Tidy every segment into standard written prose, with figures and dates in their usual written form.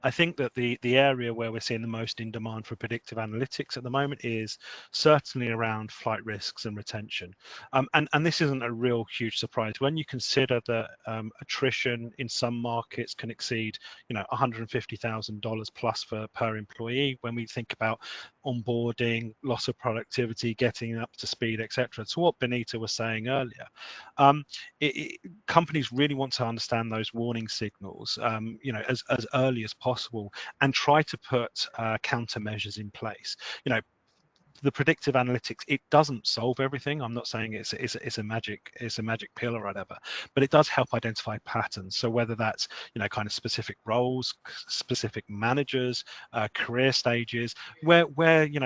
I think that the area where we're seeing the most in demand for predictive analytics at the moment is certainly around flight risks and retention. And this isn't a real huge surprise when you consider that attrition in some markets can exceed, $150,000 plus per employee. When we think about onboarding, loss of productivity, getting up to speed, etc. So what Benita was saying earlier, um, companies really want to understand those warning signals, as early as possible, and try to put countermeasures in place. The predictive analytics, it doesn't solve everything. I'm not saying it's a magic pill or whatever, but it does help identify patterns. So whether that's kind of specific roles, specific managers, career stages, where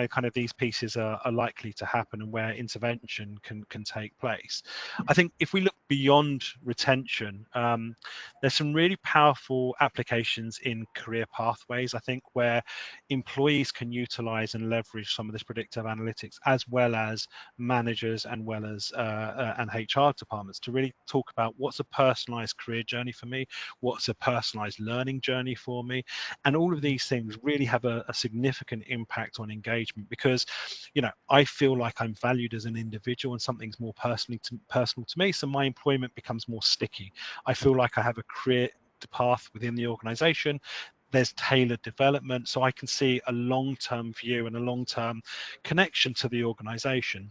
kind of these pieces are likely to happen and where intervention can take place. I think if we look beyond retention, there's some really powerful applications in career pathways, I think, where employees can utilize and leverage some of this predictive analytics, as well as managers and well as and HR departments, to really talk about what's a personalized career journey for me, what's a personalized learning journey for me. And all of these things really have a significant impact on engagement, because I feel like I'm valued as an individual and something's more personal to me, so my employment becomes more sticky. I feel like I have a career path within the organization. There's tailored development, so I can see a long-term view and a long-term connection to the organization.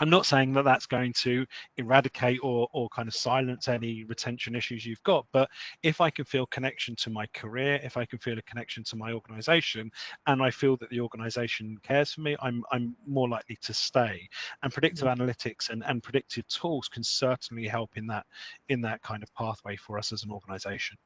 I'm not saying that that's going to eradicate or kind of silence any retention issues you've got, but if I can feel connection to my career, if I can feel a connection to my organization, and I feel that the organization cares for me, I'm more likely to stay. And predictive analytics and predictive tools can certainly help in that kind of pathway for us as an organization.